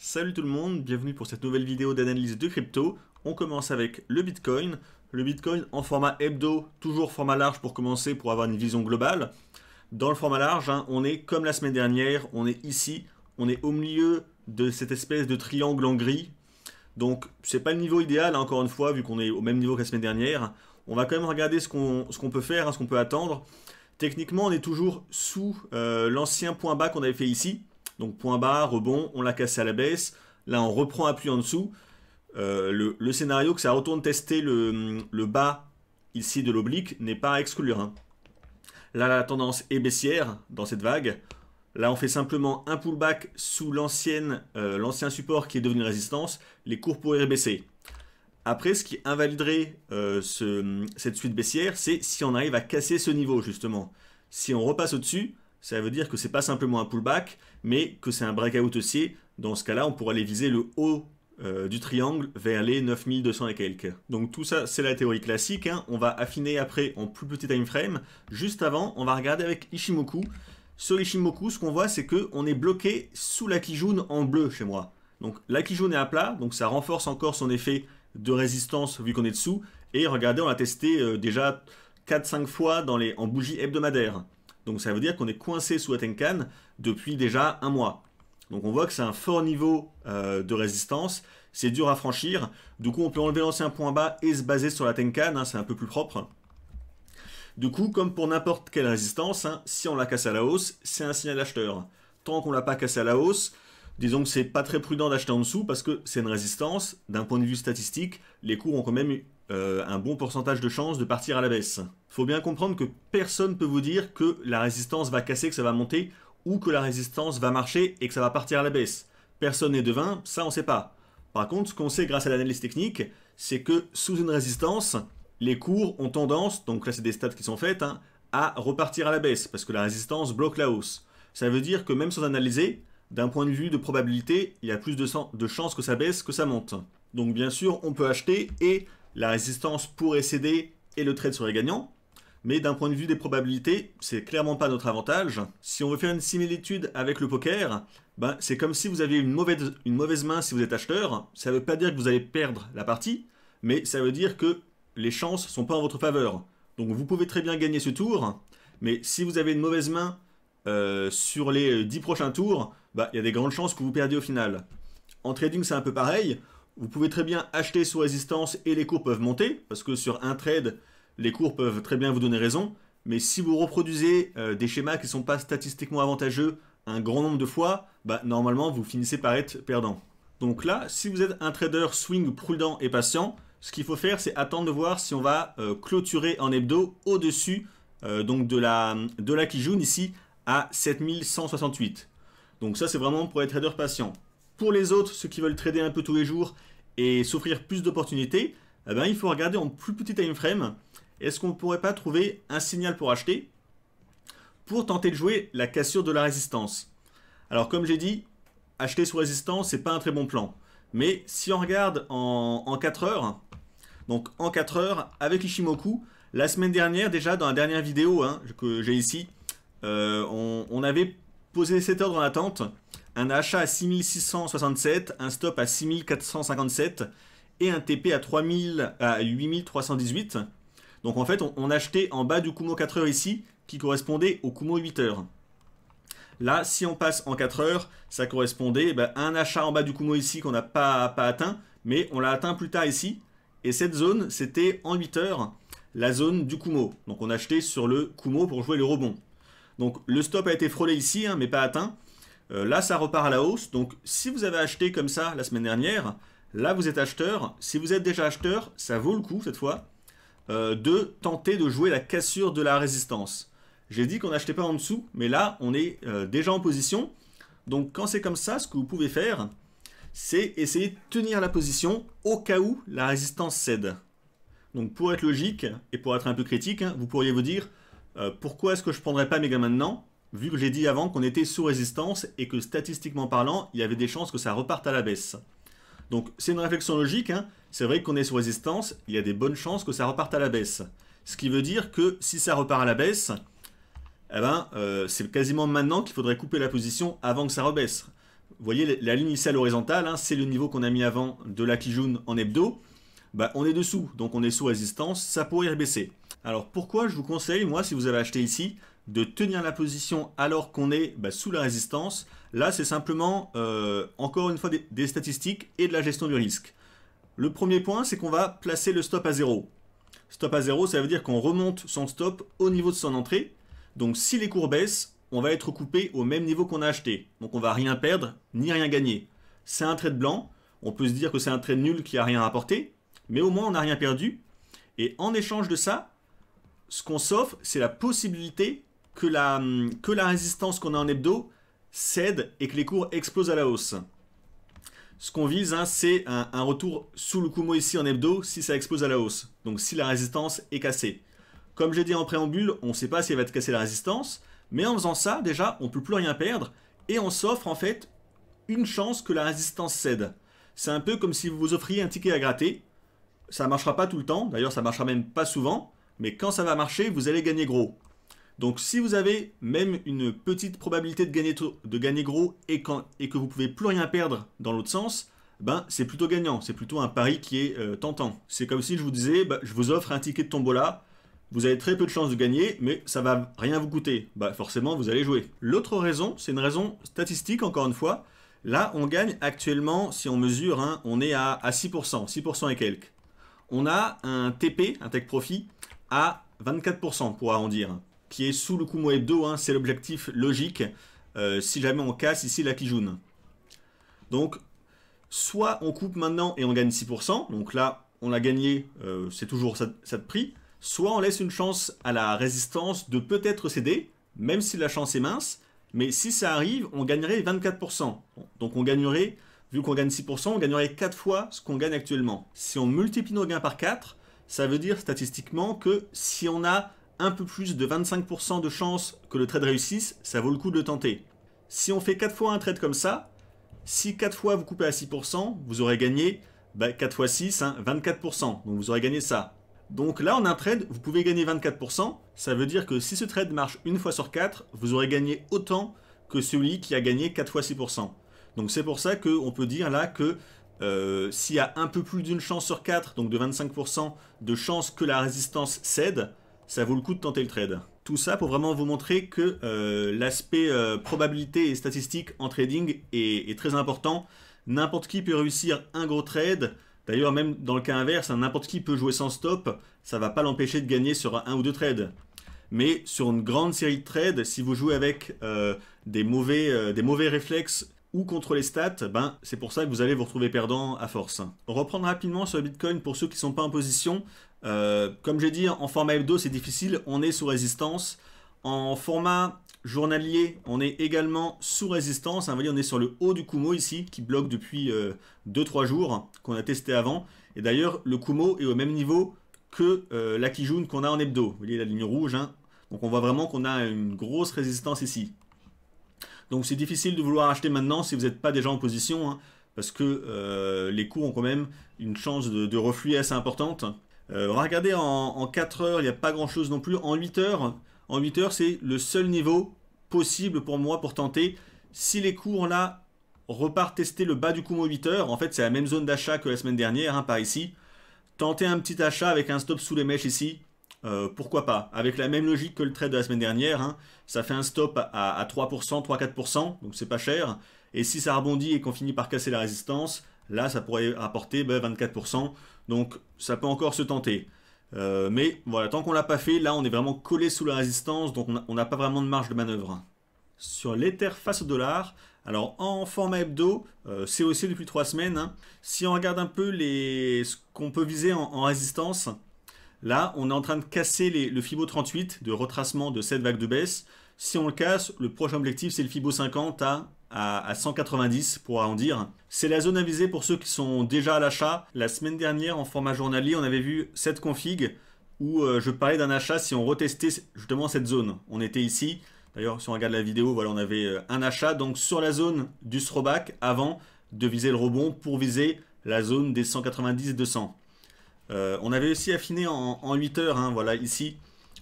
Salut tout le monde, bienvenue pour cette nouvelle vidéo d'analyse de crypto. On commence avec le Bitcoin. Le Bitcoin en format hebdo, toujours format large pour commencer, pour avoir une vision globale. Dans le format large, on est comme la semaine dernière, on est ici, on est au milieu de cette espèce de triangle en gris. Donc c'est pas le niveau idéal, encore une fois, vu qu'on est au même niveau que la semaine dernière. On va quand même regarder ce qu'on peut faire, ce qu'on peut attendre. Techniquement, on est toujours sous l'ancien point bas qu'on avait fait ici. Donc point bas, rebond, on l'a cassé à la baisse. Là, on reprend appui en dessous. Le scénario que ça retourne tester le bas ici de l'oblique n'est pas à exclure. Là, la tendance est baissière dans cette vague. Là, on fait simplement un pullback sous l'ancien support qui est devenu résistance. Les cours pourraient baisser. Après, ce qui invaliderait cette suite baissière, c'est si on arrive à casser ce niveau, justement. Si on repasse au-dessus, ça veut dire que c'est pas simplement un pullback, mais que c'est un breakout haussier. Dans ce cas-là, on pourrait aller viser le haut du triangle vers les 9200 et quelques. Donc tout ça, c'est la théorie classique. On va affiner après en plus petit time frame. Juste avant, on va regarder avec Ichimoku. Sur Ichimoku, ce qu'on voit, c'est qu'on est bloqué sous la Kijun en bleu chez moi. Donc la Kijun est à plat, donc ça renforce encore son effet de résistance vu qu'on est dessous. Et regardez, on l'a testé déjà 4-5 fois en bougie hebdomadaire. Donc ça veut dire qu'on est coincé sous la Tenkan depuis déjà un mois. Donc on voit que c'est un fort niveau de résistance. C'est dur à franchir. Du coup, on peut enlever l'ancien point bas et se baser sur la Tenkan. C'est un peu plus propre. Du coup, comme pour n'importe quelle résistance, si on la casse à la hausse, c'est un signal d'acheteur. Tant qu'on ne l'a pas cassé à la hausse, disons que c'est pas très prudent d'acheter en dessous parce que c'est une résistance. D'un point de vue statistique, les cours ont quand même un bon pourcentage de chances de partir à la baisse. Il faut bien comprendre que personne ne peut vous dire que la résistance va casser, que ça va monter, ou que la résistance va marcher et que ça va partir à la baisse. Personne n'est devin, ça on ne sait pas. Par contre, ce qu'on sait grâce à l'analyse technique, c'est que sous une résistance, les cours ont tendance, donc là c'est des stats qui sont faites, à repartir à la baisse, parce que la résistance bloque la hausse. Ça veut dire que même sans analyser, d'un point de vue de probabilité, il y a plus de chances que ça baisse que ça monte. Donc bien sûr, on peut acheter et la résistance pourrait céder et le trade serait gagnant. Mais d'un point de vue des probabilités, c'est clairement pas notre avantage. Si on veut faire une similitude avec le poker, c'est comme si vous aviez une mauvaise main si vous êtes acheteur. Ça ne veut pas dire que vous allez perdre la partie, mais ça veut dire que les chances ne sont pas en votre faveur. Donc vous pouvez très bien gagner ce tour, mais si vous avez une mauvaise main sur les 10 prochains tours, il y a des grandes chances que vous perdiez au final. En trading, c'est un peu pareil. Vous pouvez très bien acheter sous résistance et les cours peuvent monter, parce que sur un trade, les cours peuvent très bien vous donner raison. Mais si vous reproduisez des schémas qui ne sont pas statistiquement avantageux un grand nombre de fois, normalement, vous finissez par être perdant. Donc là, si vous êtes un trader swing prudent et patient, ce qu'il faut faire, c'est attendre de voir si on va clôturer en hebdo au-dessus donc de la Kijun ici à 7168. Donc ça, c'est vraiment pour les traders patients. Pour les autres, ceux qui veulent trader un peu tous les jours et s'offrir plus d'opportunités, il faut regarder en plus petit time frame. Est-ce qu'on ne pourrait pas trouver un signal pour acheter pour tenter de jouer la cassure de la résistance? Alors comme j'ai dit, acheter sous résistance, c'est pas un très bon plan. Mais si on regarde en 4 heures, donc en 4 heures avec Ichimoku, la semaine dernière déjà dans la dernière vidéo que j'ai ici, on avait posé 7 ordres en attente. Un achat à 6667, un stop à 6457 et un TP à 8318. Donc en fait, on achetait en bas du Kumo 4 heures ici, qui correspondait au Kumo 8 heures. Là, si on passe en 4 heures, ça correspondait à un achat en bas du Kumo ici qu'on n'a pas atteint, mais on l'a atteint plus tard ici. Et cette zone, c'était en 8 heures, la zone du Kumo. Donc on achetait sur le Kumo pour jouer le rebond. Donc le stop a été frôlé ici, mais pas atteint. Là, ça repart à la hausse. Donc, si vous avez acheté comme ça la semaine dernière, là, vous êtes acheteur. Si vous êtes déjà acheteur, ça vaut le coup, cette fois, de tenter de jouer la cassure de la résistance. J'ai dit qu'on n'achetait pas en dessous, mais là, on est déjà en position. Donc, quand c'est comme ça, ce que vous pouvez faire, c'est essayer de tenir la position au cas où la résistance cède. Donc, pour être logique et pour être un peu critique, vous pourriez vous dire pourquoi est-ce que je ne prendrais pas méga maintenant, vu que j'ai dit avant qu'on était sous résistance et que statistiquement parlant, il y avait des chances que ça reparte à la baisse. Donc c'est une réflexion logique, c'est vrai qu'on est sous résistance, il y a des bonnes chances que ça reparte à la baisse. Ce qui veut dire que si ça repart à la baisse, c'est quasiment maintenant qu'il faudrait couper la position avant que ça rebaisse. vous voyez la ligne ici à l'horizontale, hein, c'est le niveau qu'on a mis avant de la Kijun en hebdo. Bah, on est dessous, donc on est sous résistance, ça pourrait rebaisser. Alors pourquoi je vous conseille, moi, si vous avez acheté ici, de tenir la position alors qu'on est sous la résistance? Là, c'est simplement, encore une fois, des statistiques et de la gestion du risque. Le premier point, c'est qu'on va placer le stop à 0. Stop à 0, ça veut dire qu'on remonte son stop au niveau de son entrée. Donc si les cours baissent, on va être coupé au même niveau qu'on a acheté. Donc on va rien perdre, ni rien gagner. C'est un trade blanc, on peut se dire que c'est un trade nul qui n'a rien rapporté, mais au moins on n'a rien perdu. Et en échange de ça, ce qu'on s'offre, c'est la possibilité que la résistance qu'on a en hebdo cède et que les cours explosent à la hausse. Ce qu'on vise, hein, c'est un retour sous le Kumo ici en hebdo si ça explose à la hausse. Donc si la résistance est cassée. Comme j'ai dit en préambule, on ne sait pas si elle va être cassée la résistance, mais en faisant ça, déjà, on ne peut plus rien perdre et on s'offre en fait une chance que la résistance cède. C'est un peu comme si vous vous offriez un ticket à gratter. Ça ne marchera pas tout le temps, d'ailleurs ça ne marchera même pas souvent, mais quand ça va marcher, vous allez gagner gros. Donc si vous avez même une petite probabilité de gagner gros et que vous ne pouvez plus rien perdre dans l'autre sens, c'est plutôt gagnant, c'est plutôt un pari qui est tentant. C'est comme si je vous disais, je vous offre un ticket de tombola, vous avez très peu de chances de gagner, mais ça va rien vous coûter. Forcément, vous allez jouer. L'autre raison, c'est une raison statistique, encore une fois. Là, on gagne actuellement, si on mesure, hein, on est à 6%, 6% et quelques. On a un TP, un Take Profit, à 24% pour arrondir, qui est sous le Kumo hebdo, hein, c'est l'objectif logique, si jamais on casse ici la Kijun. Donc, soit on coupe maintenant et on gagne 6%, donc là, on l'a gagné, c'est toujours ça de prix, soit on laisse une chance à la résistance de peut-être céder, même si la chance est mince, mais si ça arrive, on gagnerait 24%. Donc on gagnerait, vu qu'on gagne 6%, on gagnerait 4 fois ce qu'on gagne actuellement. Si on multiplie nos gains par 4, ça veut dire statistiquement que si on a un peu plus de 25% de chance que le trade réussisse, ça vaut le coup de le tenter. Si on fait 4 fois un trade comme ça, si 4 fois vous coupez à 6%, vous aurez gagné 4 fois 6, hein, 24%. Donc vous aurez gagné ça. Donc là, en un trade, vous pouvez gagner 24%. Ça veut dire que si ce trade marche une fois sur 4, vous aurez gagné autant que celui qui a gagné 4 fois 6%. Donc c'est pour ça qu'on peut dire là que s'il y a un peu plus d'une chance sur 4, donc de 25% de chance que la résistance cède, ça vaut le coup de tenter le trade. Tout ça pour vraiment vous montrer que l'aspect probabilité et statistique en trading est très important. N'importe qui peut réussir un gros trade. D'ailleurs, même dans le cas inverse, n'importe qui peut jouer sans stop. Ça ne va pas l'empêcher de gagner sur un ou deux trades. Mais sur une grande série de trades, si vous jouez avec des mauvais réflexes ou contre les stats, c'est pour ça que vous allez vous retrouver perdant à force. Reprendre rapidement sur le Bitcoin pour ceux qui ne sont pas en position. Comme j'ai dit, en format hebdo, c'est difficile. On est sous résistance. En format journalier, on est également sous résistance. Vous voyez, on est sur le haut du Kumo ici, qui bloque depuis 2-3 jours, qu'on a testé avant. Et d'ailleurs, le Kumo est au même niveau que la Kijun qu'on a en hebdo. Vous voyez la ligne rouge, hein. Donc on voit vraiment qu'on a une grosse résistance ici. Donc c'est difficile de vouloir acheter maintenant si vous n'êtes pas déjà en position, hein, parce que les cours ont quand même une chance de reflux assez importante. On va regarder en 4 heures, il n'y a pas grand chose non plus. En 8 heures, c'est le seul niveau possible pour moi pour tenter. Si les cours là repartent tester le bas du Kumo 8 heures, en fait c'est la même zone d'achat que la semaine dernière, hein, par ici. Tenter un petit achat avec un stop sous les mèches ici, pourquoi pas. Avec la même logique que le trade de la semaine dernière, hein, ça fait un stop à 3%, 3-4%, donc c'est pas cher. Et si ça rebondit et qu'on finit par casser la résistance, là ça pourrait rapporter 24%, donc ça peut encore se tenter. Mais voilà, tant qu'on l'a pas fait, là on est vraiment collé sous la résistance, donc on n'a pas vraiment de marge de manœuvre. Sur l'Ether face au dollar, alors en format hebdo, c'est aussi depuis 3 semaines. Hein. Si on regarde un peu ce qu'on peut viser en résistance, là on est en train de casser le Fibo 38 de retracement de cette vague de baisse. Si on le casse, le prochain objectif c'est le Fibo 50 à 190 pour arrondir. C'est la zone à viser pour ceux qui sont déjà à l'achat. La semaine dernière en format journalier, on avait vu cette config où je parlais d'un achat si on retestait justement cette zone. On était ici. D'ailleurs, si on regarde la vidéo, voilà, on avait un achat donc sur la zone du throwback avant de viser le rebond pour viser la zone des 190 et 200. On avait aussi affiné en 8 heures, hein, voilà, ici.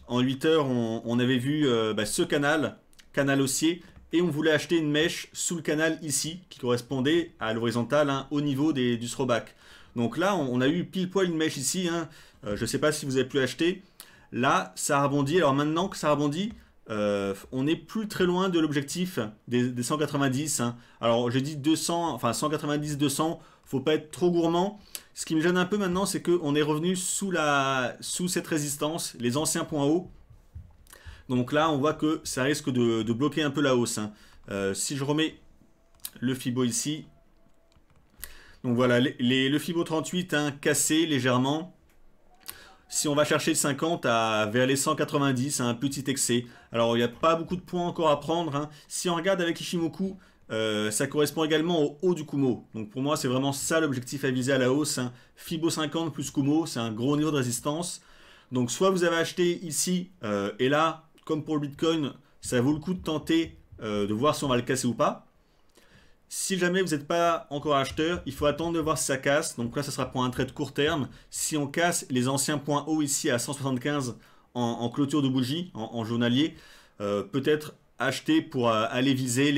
En 8 heures, on avait vu ce canal haussier et on voulait acheter une mèche sous le canal ici, qui correspondait à l'horizontale, hein, au niveau du throwback. Donc là, on a eu pile poil une mèche ici, hein. Je ne sais pas si vous avez pu acheter. Là, ça a rebondi. Alors maintenant que ça a rebondi, on n'est plus très loin de l'objectif des 190. Hein. Alors j'ai dit 200, enfin 190, 200. Faut pas être trop gourmand. Ce qui me gêne un peu maintenant, c'est qu'on est revenu sous cette résistance, les anciens points hauts. Donc là, on voit que ça risque de bloquer un peu la hausse. Hein. Si je remets le Fibo ici, donc voilà, le Fibo 38, hein, cassé légèrement. Si on va chercher le 50 vers les 190, un petit excès. Alors il n'y a pas beaucoup de points encore à prendre. Hein. Si on regarde avec Ichimoku, ça correspond également au haut du Kumo. Donc pour moi, c'est vraiment ça l'objectif à viser à la hausse. Hein. Fibo 50 plus Kumo, c'est un gros niveau de résistance. Donc soit vous avez acheté ici, et là, comme pour le Bitcoin, ça vaut le coup de tenter de voir si on va le casser ou pas. Si jamais vous n'êtes pas encore acheteur, il faut attendre de voir si ça casse. Donc là, ça sera pour un trade court terme. Si on casse les anciens points hauts ici à 175 en clôture de bougie, en journalier, peut-être acheter pour aller viser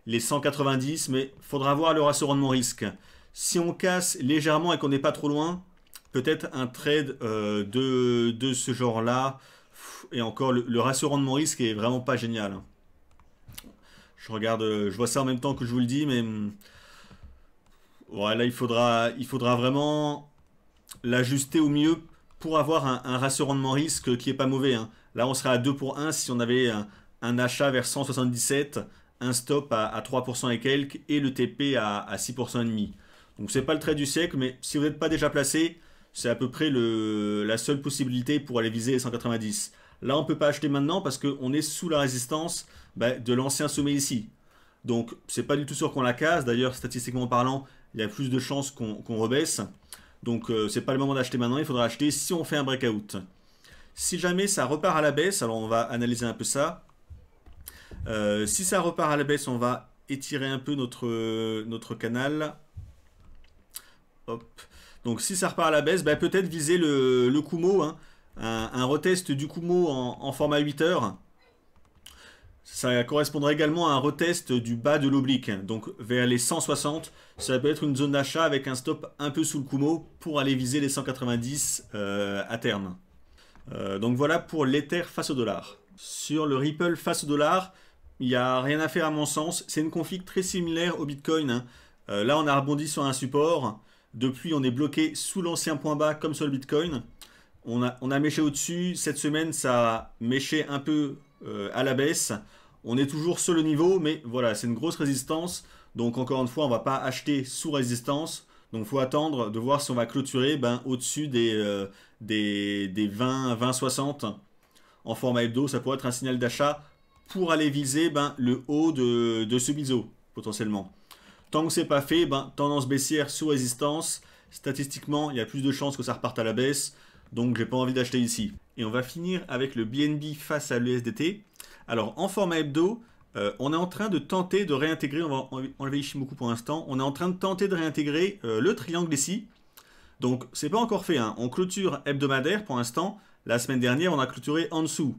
les 190, mais il faudra voir le ratio rendement-risque. Si on casse légèrement et qu'on n'est pas trop loin, peut-être un trade de ce genre-là. Et encore, le ratio rendement-risque est vraiment pas génial. Je regarde, je vois ça en même temps que je vous le dis, mais ouais, là il faudra vraiment l'ajuster au mieux pour avoir un ratio rendement-risque qui est pas mauvais. Hein. Là on serait à 2 pour 1 si on avait un achat vers 177, un stop à 3% et quelques, et le TP à 6% et demi. Donc c'est pas le trade du siècle, mais si vous n'êtes pas déjà placé, c'est à peu près la seule possibilité pour aller viser les 190. Là, on ne peut pas acheter maintenant parce qu'on est sous la résistance de l'ancien sommet ici. Donc, c'est pas du tout sûr qu'on la casse. D'ailleurs, statistiquement parlant, il y a plus de chances qu'on rebaisse. Donc, c'est pas le moment d'acheter maintenant. Il faudra acheter si on fait un breakout. Si jamais ça repart à la baisse, alors on va analyser un peu ça. Si ça repart à la baisse, on va étirer un peu notre canal. Hop. Donc, si ça repart à la baisse, peut-être viser le Kumo, hein. Un retest du Kumo en format 8 heures. Ça correspondrait également à un retest du bas de l'oblique, donc vers les 160. Ça peut être une zone d'achat avec un stop un peu sous le Kumo pour aller viser les 190 à terme. Donc voilà pour l'Ether face au dollar. Sur le Ripple face au dollar, il n'y a rien à faire à mon sens. C'est une config très similaire au Bitcoin. Hein. Là, on a rebondi sur un support. Depuis, on est bloqué sous l'ancien point bas comme sur le Bitcoin. On a méché au-dessus. Cette semaine, ça a méché un peu à la baisse. On est toujours sur le niveau, mais voilà, c'est une grosse résistance. Donc encore une fois, on ne va pas acheter sous résistance. Donc il faut attendre de voir si on va clôturer au-dessus des 20-60 en format hebdo. Ça pourrait être un signal d'achat pour aller viser le haut de ce biseau, potentiellement. Tant que ce n'est pas fait, tendance baissière sous résistance. Statistiquement, il y a plus de chances que ça reparte à la baisse. Donc j'ai pas envie d'acheter ici. Et on va finir avec le BNB face à l'USDT. Alors en format hebdo, on est en train de tenter de réintégrer, on va enlever Ichimoku pour l'instant, on est en train de tenter de réintégrer le triangle ici. Donc c'est pas encore fait, hein. On clôture hebdomadaire pour l'instant. La semaine dernière, on a clôturé en dessous.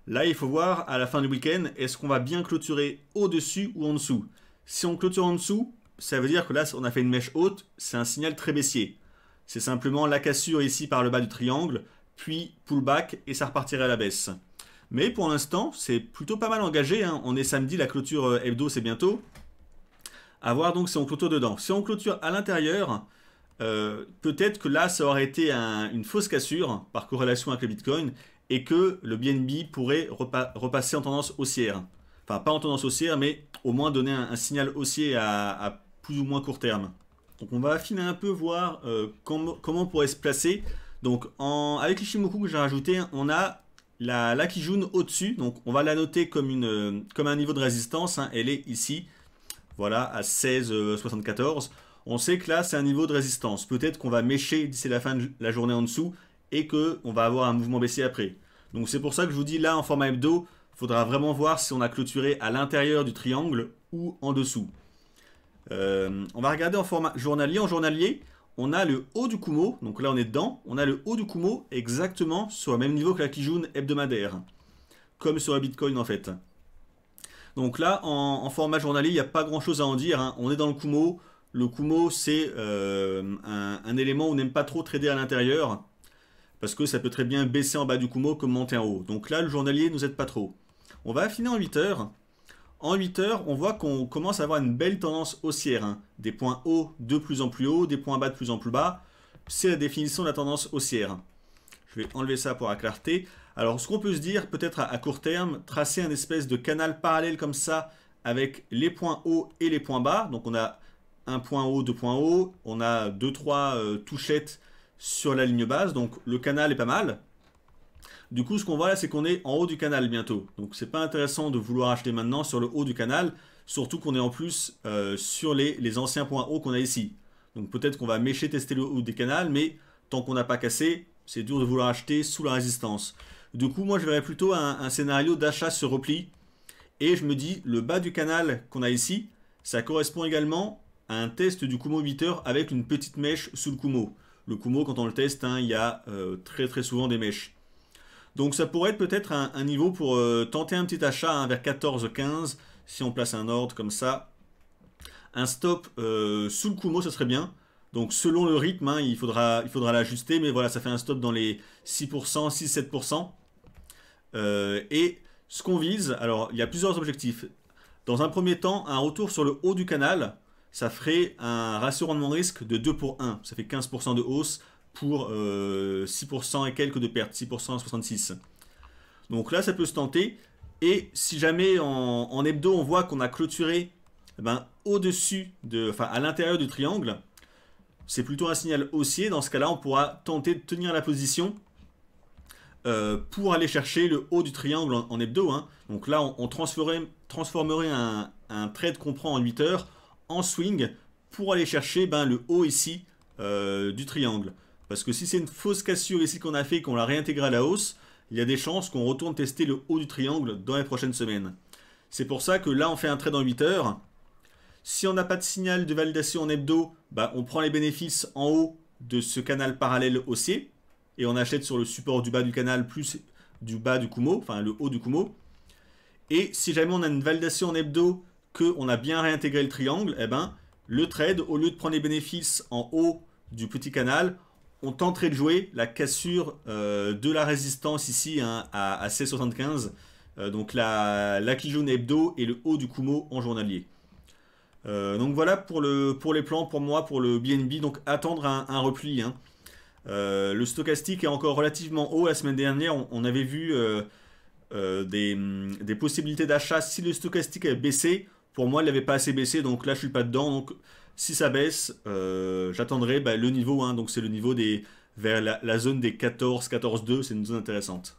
Là, il faut voir à la fin du week-end, est-ce qu'on va bien clôturer au-dessus ou en dessous. Si on clôture en dessous, ça veut dire que là, on a fait une mèche haute, c'est un signal très baissier. C'est simplement la cassure ici par le bas du triangle, puis pullback et ça repartirait à la baisse. Mais pour l'instant, c'est plutôt pas mal engagé. Hein. On est samedi, la clôture hebdo, c'est bientôt. À voir donc si on clôture dedans. Si on clôture à l'intérieur, peut-être que là, ça aurait été une fausse cassure par corrélation avec le Bitcoin et que le BNB pourrait repasser en tendance haussière. Enfin, pas en tendance haussière, mais au moins donner un signal haussier à plus ou moins court terme. Donc on va affiner un peu, voir comment on pourrait se placer. Donc avec l'Ichimoku que j'ai rajouté, on a la Kijun au-dessus. Donc on va la noter comme un niveau de résistance. Hein. Elle est ici, voilà, à 16,74. On sait que là c'est un niveau de résistance. Peut-être qu'on va mécher d'ici la fin de la journée en dessous et qu'on va avoir un mouvement baissier après. Donc c'est pour ça que je vous dis là en format hebdo, il faudra vraiment voir si on a clôturé à l'intérieur du triangle ou en dessous. On va regarder en format journalier. En journalier, on a le haut du Kumo, donc là on est dedans, on a le haut du Kumo exactement sur le même niveau que la Kijun hebdomadaire, comme sur la Bitcoin en fait. Donc là, en format journalier, il n'y a pas grand chose à en dire, hein. On est dans le Kumo. Le Kumo, c'est un élément où on n'aime pas trop trader à l'intérieur, parce que ça peut très bien baisser en bas du Kumo comme monter en haut. Donc là, le journalier nous aide pas trop. On va affiner en 8 heures. En 8 heures, on voit qu'on commence à avoir une belle tendance haussière, hein. Des points hauts de plus en plus hauts, des points bas de plus en plus bas. C'est la définition de la tendance haussière. Je vais enlever ça pour la clarté. Alors, ce qu'on peut se dire, peut-être à court terme, tracer un espèce de canal parallèle comme ça, avec les points hauts et les points bas. Donc, on a un point haut, deux points hauts. On a 2-3 touchettes sur la ligne basse. Donc, le canal est pas mal. Du coup, ce qu'on voit là, c'est qu'on est en haut du canal bientôt. Donc, c'est pas intéressant de vouloir acheter maintenant sur le haut du canal. Surtout qu'on est en plus sur les anciens points hauts qu'on a ici. Donc, peut-être qu'on va mécher tester le haut du canal, mais tant qu'on n'a pas cassé, c'est dur de vouloir acheter sous la résistance. Du coup, moi, je verrais plutôt un scénario d'achat sur repli. Et je me dis, le bas du canal qu'on a ici, ça correspond également à un test du Kumo 8 heures avec une petite mèche sous le Kumo. Le Kumo, quand on le teste, hein, il y a très très souvent des mèches. Donc ça pourrait être peut-être un niveau pour tenter un petit achat, hein, vers 14-15, si on place un ordre comme ça. Un stop sous le Kumo, ça serait bien. Donc selon le rythme, hein, il faudra l'ajuster, mais voilà, ça fait un stop dans les 6%, 6-7%. Et ce qu'on vise, alors il y a plusieurs objectifs. Dans un premier temps, un retour sur le haut du canal, ça ferait un ratio rendement risque de 2 pour 1. Ça fait 15% de hausse pour 6% et quelques de perte, 6% à 66. Donc là, ça peut se tenter. Et si jamais en hebdo, on voit qu'on a clôturé au-dessus, enfin à l'intérieur du triangle, c'est plutôt un signal haussier. Dans ce cas-là, on pourra tenter de tenir la position pour aller chercher le haut du triangle en hebdo, hein. Donc là, on transformerait un trade qu'on prend en 8 heures en swing pour aller chercher le haut ici du triangle. Parce que si c'est une fausse cassure ici qu'on a fait, qu'on l'a réintégré à la hausse, il y a des chances qu'on retourne tester le haut du triangle dans les prochaines semaines. C'est pour ça que là, on fait un trade en 8 heures. Si on n'a pas de signal de validation en hebdo, on prend les bénéfices en haut de ce canal parallèle haussier et on achète sur le support du bas du canal plus du bas du Kumo, enfin le haut du Kumo. Et si jamais on a une validation en hebdo qu'on a bien réintégré le triangle, le trade, au lieu de prendre les bénéfices en haut du petit canal, on tenterait de jouer la cassure de la résistance ici, hein, à 16,75. Donc la Kijun hebdo et le haut du Kumo en journalier. Donc voilà pour les plans pour moi, pour le BNB. Donc attendre un repli, hein. Le stochastique est encore relativement haut. La semaine dernière, on avait vu des possibilités d'achat si le stochastique avait baissé. Pour moi, il n'avait pas assez baissé, donc là, je suis pas dedans. Donc si ça baisse, j'attendrai le niveau, hein. Donc c'est le niveau vers la zone des 14, 14,2, c'est une zone intéressante.